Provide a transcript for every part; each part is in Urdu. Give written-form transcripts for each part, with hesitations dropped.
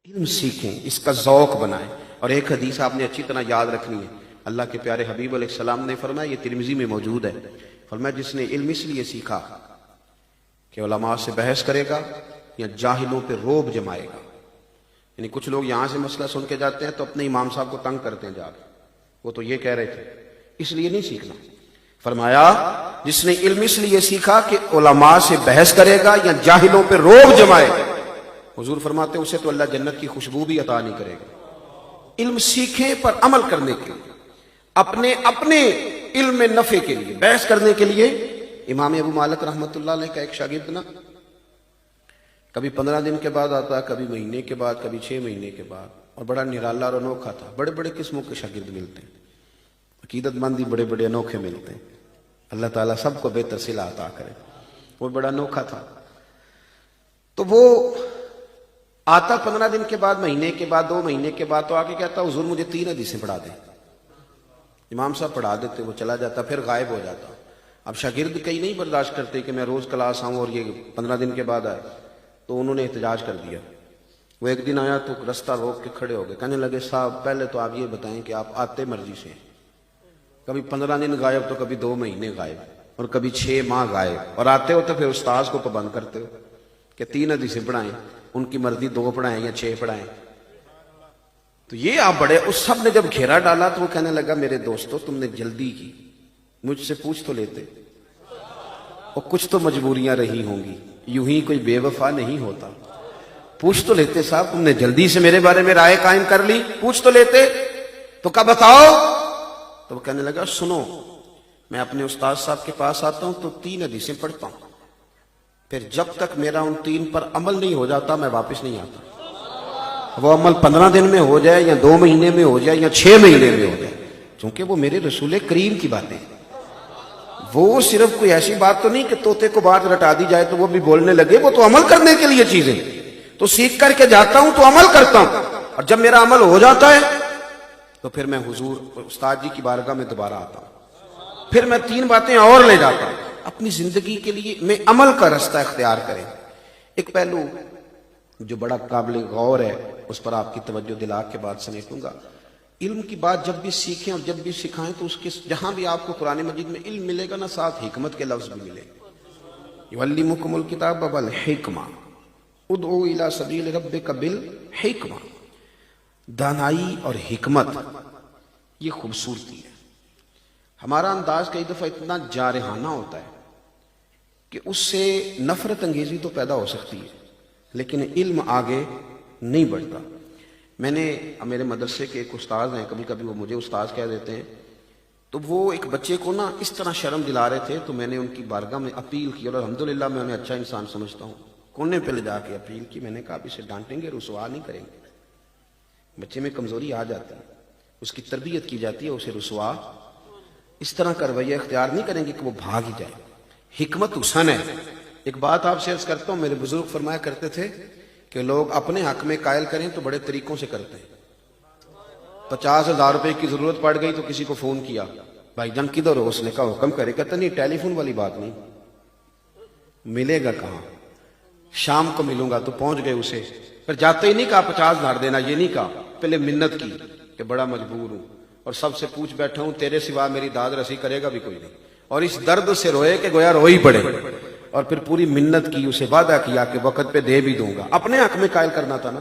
علم سیکھیں، اس کا ذوق بنائیں۔ اور ایک حدیث آپ نے اچھی طرح یاد رکھنی ہے، اللہ کے پیارے حبیب علیہ السلام نے فرمایا، یہ ترمذی میں موجود ہے، فرمایا جس نے علم اس لیے سیکھا کہ علماء سے بحث کرے گا یا جاہلوں پہ روب جمائے گا۔ یعنی کچھ لوگ یہاں سے مسئلہ سن کے جاتے ہیں تو اپنے امام صاحب کو تنگ کرتے ہیں جا کے، وہ تو یہ کہہ رہے تھے، اس لیے نہیں سیکھنا۔ فرمایا جس نے علم اس لیے سیکھا کہ علماء سے بحث کرے گا یا جاہلوں پہ روب جمائے گا، حضور فرماتے ہیں اسے تو اللہ جنت کی خوشبو بھی عطا نہیں کرے گا۔ علم سیکھیں پر عمل کرنے کے لیے، اپنے علم میں نفع کے لیے، بحث کرنے کے لیے۔ امام ابو مالک رحمۃ اللہ علیہ کا ایک شاگرد نا کبھی 15 دن کے بعد آتا، کبھی مہینے کے بعد، کبھی 6 مہینے کے بعد، اور بڑا نرالا اور انوکھا تھا۔ بڑے بڑے قسموں کے شاگرد ملتے ہیں، عقیدت مند بھی بڑے بڑے انوکھے ملتے ہیں، اللہ تعالیٰ سب کو بہتر صلہ عطا کرے۔ وہ بڑا انوکھا تھا، تو وہ آتا 15 دن کے بعد، مہینے کے بعد، 2 مہینے کے بعد، تو آ کے کہتا حضور مجھے 3 حدیثیں پڑھا دیں۔ امام صاحب پڑھا دیتے، وہ چلا جاتا، پھر غائب ہو جاتا۔ اب شاگرد کئی نہیں برداشت کرتے کہ میں روز کلاس آؤں اور یہ 15 دن کے بعد آئے، تو انہوں نے احتجاج کر دیا۔ وہ ایک دن آیا تو رستہ روک کے کھڑے ہو گئے، کہنے لگے صاحب پہلے تو آپ یہ بتائیں کہ آپ آتے مرضی سے ہیں، کبھی 15 دن غائب تو کبھی 2 مہینے غائب اور کبھی 6 ماہ غائب، اور آتے ہو تو پھر استاذ کو پابند کرتے ہو کہ 3 حدیثیں پڑھائیں، ان کی مرضی 2 پڑھائیں یا 6 پڑھائیں۔ تو یہ آپ بڑے، اس سب نے جب گھیرا ڈالا تو وہ کہنے لگا میرے دوستو تم نے جلدی کی، مجھ سے پوچھ تو لیتے، اور کچھ تو مجبوریاں رہی ہوں گی، یوں ہی کوئی بے وفا نہیں ہوتا، پوچھ تو لیتے صاحب، تم نے جلدی سے میرے بارے میں رائے قائم کر لی، پوچھ تو لیتے تو کب بتاؤ۔ تو وہ کہنے لگا سنو، میں اپنے استاد صاحب کے پاس آتا ہوں تو 3 حدیثیں پڑھتا ہوں، پھر جب تک میرا ان 3 پر عمل نہیں ہو جاتا میں واپس نہیں آتا۔ وہ عمل 15 دن میں ہو جائے یا 2 مہینے میں ہو جائے یا 6 مہینے میں ہو جائے، چونکہ وہ میرے رسول کریم کی باتیں ہیں۔ وہ صرف کوئی ایسی بات تو نہیں کہ طوطے کو بات رٹا دی جائے تو وہ بھی بولنے لگے، وہ تو عمل کرنے کے لیے چیزیں، تو سیکھ کر کے جاتا ہوں تو عمل کرتا ہوں، اور جب میرا عمل ہو جاتا ہے تو پھر میں حضور استاد جی کی بارگاہ میں دوبارہ آتا ہوں، پھر میں 3 باتیں اور لے جاتا ہوں۔ اپنی زندگی کے لیے میں عمل کا رستہ اختیار کریں۔ ایک پہلو جو بڑا قابل غور ہے، اس پر آپ کی توجہ دلا کے بعد سمیٹوں گا۔ علم کی بات جب بھی سیکھیں اور جب بھی سکھائیں تو اس کے جہاں بھی آپ کو قرآن مجید میں علم ملے گا نا، ساتھ حکمت کے لفظ بھی ملے گا۔ یعلمکم الکتاب والحکمہ ادعو الی سبیل ربک بالحکمہ۔ دانائی اور حکمت یہ خوبصورتی ہے۔ ہمارا انداز کئی دفعہ اتنا جارحانہ ہوتا ہے کہ اس سے نفرت انگیزی تو پیدا ہو سکتی ہے، لیکن علم آگے نہیں بڑھتا۔ میں نے میرے مدرسے کے ایک استاذ ہیں، کبھی کبھی وہ مجھے استاذ کہہ دیتے ہیں، تو وہ ایک بچے کو نا اس طرح شرم دلا رہے تھے، تو میں نے ان کی بارگاہ میں اپیل کی، اور الحمدللہ میں انہیں اچھا انسان سمجھتا ہوں، کونے پہ لے جا کے اپیل کی۔ میں نے کہا اب اسے ڈانٹیں گے، رسوا نہیں کریں گے، بچے میں کمزوری آ جاتی ہے، اس کی تربیت کی جاتی ہے، اسے رسوا اس طرح کا رویہ اختیار نہیں کریں گے کہ وہ بھاگ ہی جائے۔ حکمت حسن ہے۔ ایک بات آپ سے عرض کرتا ہوں، میرے بزرگ فرمایا کرتے تھے کہ لوگ اپنے حق میں قائل کریں تو بڑے طریقوں سے کرتے ہیں۔ 50,000 روپے کی ضرورت پڑ گئی تو کسی کو فون کیا، بھائی جان کدھر ہو؟ اس نے کہا حکم کرے، کہتا نہیں ٹیلی فون والی بات نہیں، ملے گا کہاں؟ شام کو ملوں گا، تو پہنچ گئے اسے، پھر جاتے ہی نہیں کہا 50,000 دینا، یہ نہیں کہا، پہلے منت کی کہ بڑا مجبور ہوں اور سب سے پوچھ بیٹھا ہوں، تیرے سوا میری داد رسی کرے گا بھی کوئی نہیں، اور اس درد سے روئے کہ گویا رو ہی پڑے، اور پھر پوری منت کی، اسے وعدہ کیا کہ وقت پہ دے بھی دوں گا۔ اپنے حق میں قائل کرنا تھا نا،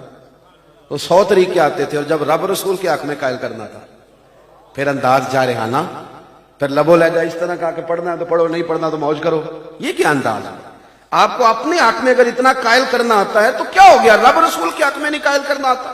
تو 100 طریقے آتے تھے، اور جب رب رسول کے حق میں قائل کرنا تھا پھر انداز جارحانہ، پھر لبو لہجہ اس طرح کہا کہ پڑھنا ہے تو پڑھو، نہیں پڑھنا تو موج کرو۔ یہ کیا انداز ہے؟ آپ کو اپنے حق میں اگر اتنا قائل کرنا آتا ہے تو کیا ہو گیا، رب رسول کے حق میں نہیں قائل کرنا آتا؟